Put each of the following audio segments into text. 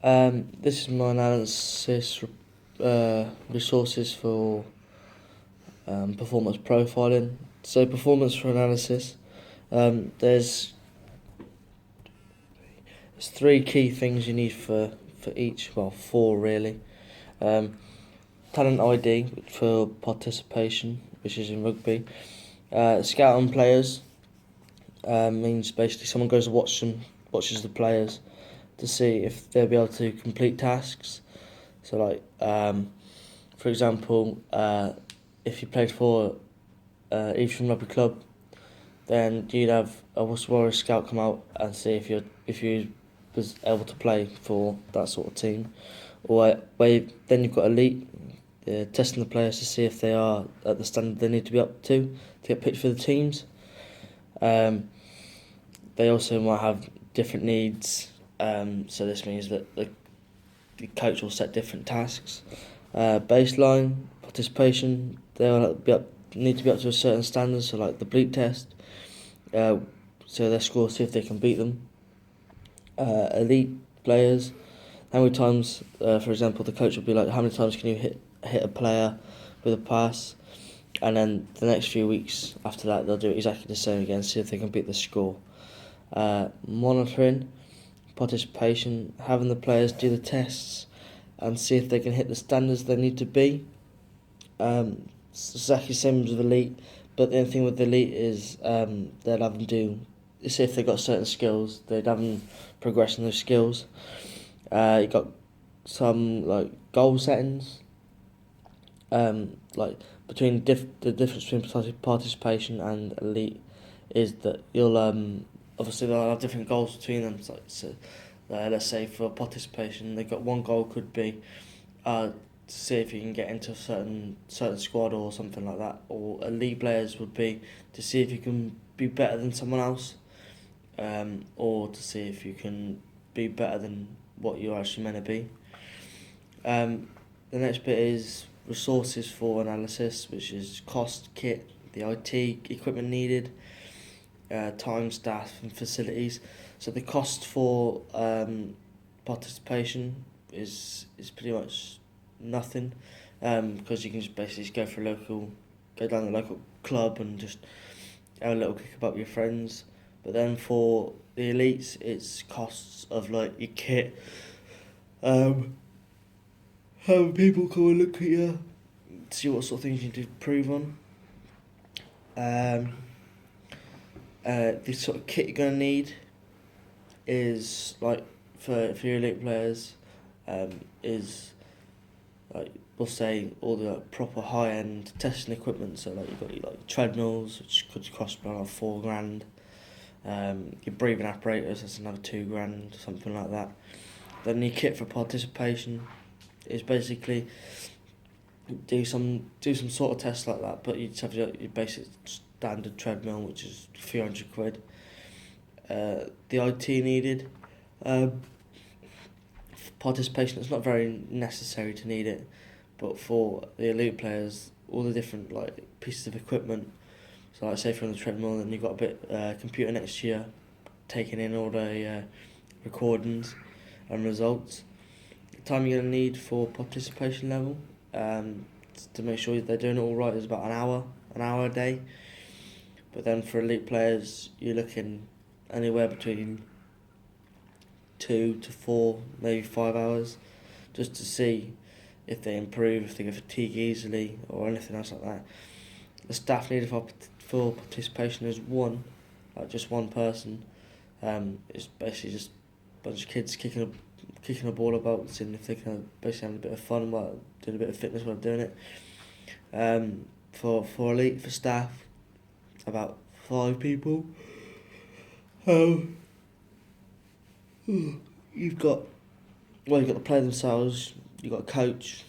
This is my analysis resources for performance profiling. So performance for analysis, there's three key things you need for each. Well, four really. Um, Talent ID for participation, which is in rugby. Scouting players means basically someone goes and watches the players to see if they'll be able to complete tasks. So like for example, if you played for Evesham Rugby Club, then you'd have a Worcester Warriors scout come out and see if you was able to play for that sort of team. Or then you've got elite, testing the players to see if they are at the standard they need to be up to get picked for the teams. They also might have different needs, so this means that the coach will set different tasks. Baseline participation, they'll need to be up to a certain standard, so like the bleep test, so their score, see if they can beat them. Elite players, how many times, for example, the coach will be like, how many times can you hit a player with a pass? And then the next few weeks after that, they'll do exactly the same again, see if they can beat the score. Monitoring, participation, having the players do the tests and see if they can hit the standards they need to be. It's exactly the same as with elite, but the only thing with elite is they'll have them do, see if they've got certain skills, they'd have them progress in those skills. You got some like goal settings, like between the difference between participation and elite is that you'll obviously they'll have different goals between them. So let's say for participation, they've got one goal could be to see if you can get into a certain squad or something like that. Or elite players would be to see if you can be better than someone else, or to see if you can be better than what you're actually meant to be. The next bit is resources for analysis, which is cost, kit, the IT equipment needed, time, staff and facilities. So the cost for participation is pretty much nothing, because you can just basically go down the local club and just have a little kick about with your friends. But then for the elites, it's costs of like your kit, having people come and look at you, see what sort of things you need to improve on. The sort of kit you're gonna need is like for your elite players, is like we'll say all the proper high end testing equipment. So like you've got your like treadmills, which could cost around £4,000. Your breathing apparatus, that's another £2,000, something like that. Then your kit for participation is basically do some sort of test like that, but you just have your basic standard treadmill, which is a few £100. The IT needed, participation, it's not very necessary to need it, but for the elite players, all the different like pieces of equipment. So like say if you're on the treadmill and you've got a bit computer next to you, taking in all the recordings and results. The time you're going to need for participation level, to make sure they're doing it all right, is about an hour a day. But then for elite players, you're looking anywhere between 2 to 4, maybe 5 hours, just to see if they improve, if they get fatigue easily, or anything else like that. The staff needed for participation is just one person. It's basically just a bunch of kids kicking a ball about, seeing if they can basically have a bit of fun while doing a bit of fitness while doing it. For elite, for staff, about 5 people. You've got the player themselves, you've got a coach,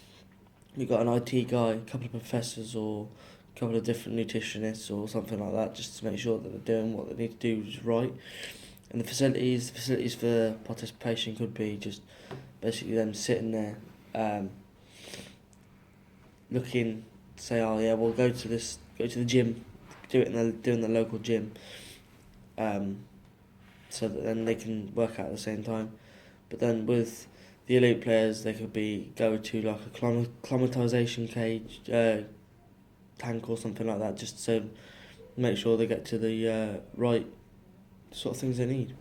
you've got an IT guy, a couple of professors or a couple of different nutritionists or something like that, just to make sure that they're doing what they need to do is right. And the facilities for participation could be just basically them sitting there, looking, say, oh yeah, we'll go to the gym, do in the local gym, so that then they can work out at the same time. But then with the elite players, they could go to like a climatization cage, tank or something like that, just to make sure they get to the right sort of things they need.